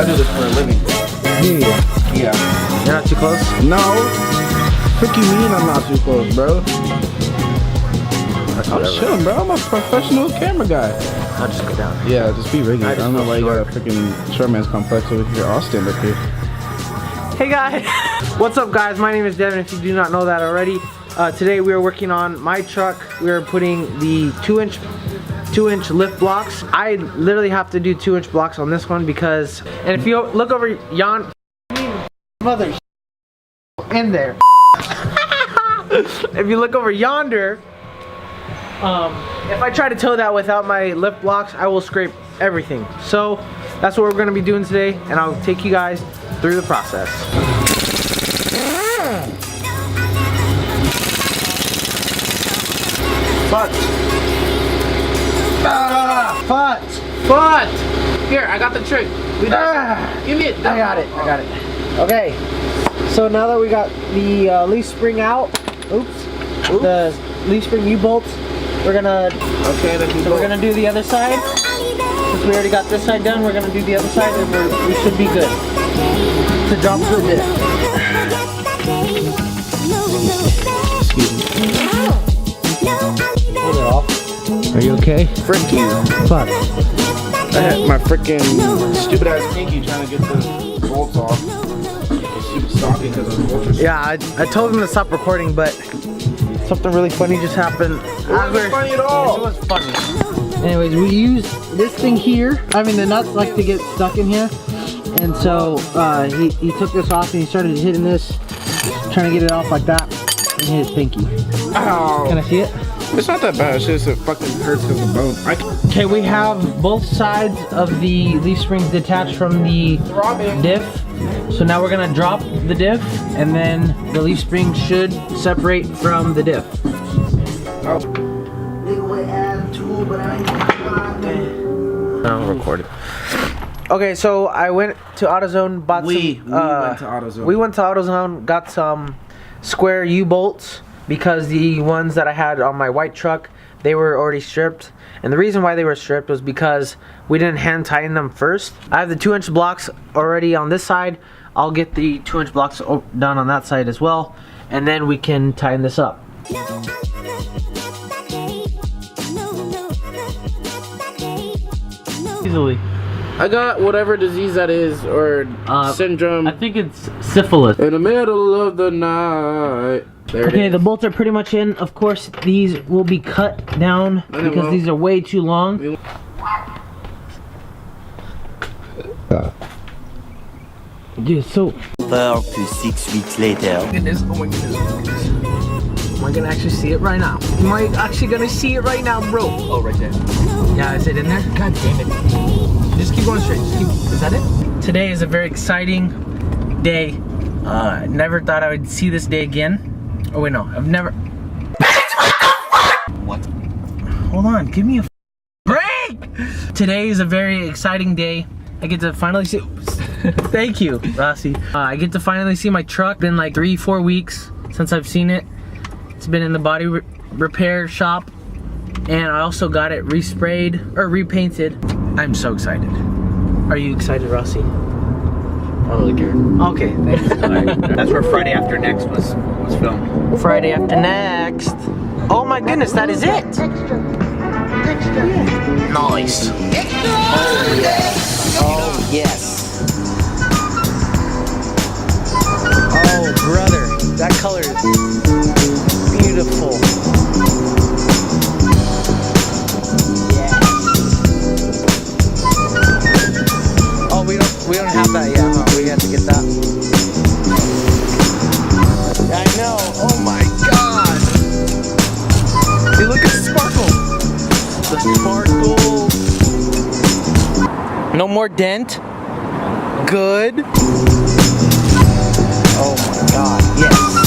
I do this for a living. Yeah. You're not too close? No. What you mean I'm not too close, bro? I'm chilling, bro. I'm a professional camera guy. I'll just go down. Yeah, just be regular. I don't know why you got a freaking short man's complex over here. I'll stand up here. Hey guys! What's up guys? My name is Devin, if you do not know that already. Today we are working on my truck. We are putting the 2-inch lift blocks. I literally have to do 2-inch blocks on this one because, and if you look over yon, mother in there. If you look over yonder, if I try to tow that without my lift blocks, I will scrape everything. So that's what we're going to be doing today, and I'll take you guys through the process. But here, I got the trick. Give me it. I got it. Okay. So now that we got the leaf spring out, the leaf spring U-bolts, we're gonna do the other side. Since we already got this side done, we're gonna do the other side, and we should be good to drop the diff. Hold it off. Are you okay? Frick you. Fuck. I had my freaking stupid ass pinky trying to get the bolts off. Stupid stocking because of the bolts. Yeah, I told him to stop recording, but something really funny just happened. It wasn't funny at all. It was funny. Anyways, we use this thing here. I mean, the nuts like to get stuck in here. And so he took this off and he started hitting this, trying to get it off like that, and hit his pinky. Ow. Can I see it? It's not that bad, it's just it fucking hurts because of the bone. Okay, we have both sides of the leaf springs detached from the diff. So now we're gonna drop the diff, and then the leaf spring should separate from the diff. I'll record it. Okay, so I went to AutoZone, bought We went to AutoZone. We went to AutoZone, got some square U-bolts because the ones that I had on my white truck, they were already stripped. And the reason why they were stripped was because we didn't hand tighten them first. I have the 2-inch blocks already on this side. I'll get the 2-inch blocks done on that side as well, and then we can tighten this up. Easily. I got whatever disease that is, or syndrome. I think it's syphilis. In the middle of the night. There Okay, it the is. bolts are pretty much in. Of course, these will be cut down because these are way too long. Dude, so 4 to 6 weeks later. look at this. Oh my goodness. Am I gonna actually see it right now? Am I actually gonna see it right now, bro? Oh, right there. Yeah, is it in there? God damn it. Just keep going straight. Is that it? Today is a very exciting day. I never thought I would see this day again. Oh wait, no, I've never. What? Hold on, give me a break! Today is a very exciting day. I get to finally see. Thank you, Rossi. I get to finally see my truck. Been like 3-4 weeks since I've seen it. It's been in the body repair shop, and I also got it resprayed or repainted. I'm so excited. Are you excited, Rossi? I don't really care. Okay, thanks. That's where Friday After Next was filmed. Friday After Next. Oh my goodness, that is it. Nice. Oh, yes. Oh, brother, that color is beautiful. Oh, we don't have that yet, huh? We have to get that. I know. Oh my god. Dude, look at the sparkle. The sparkle. No more dent. Good. Oh my god, yes.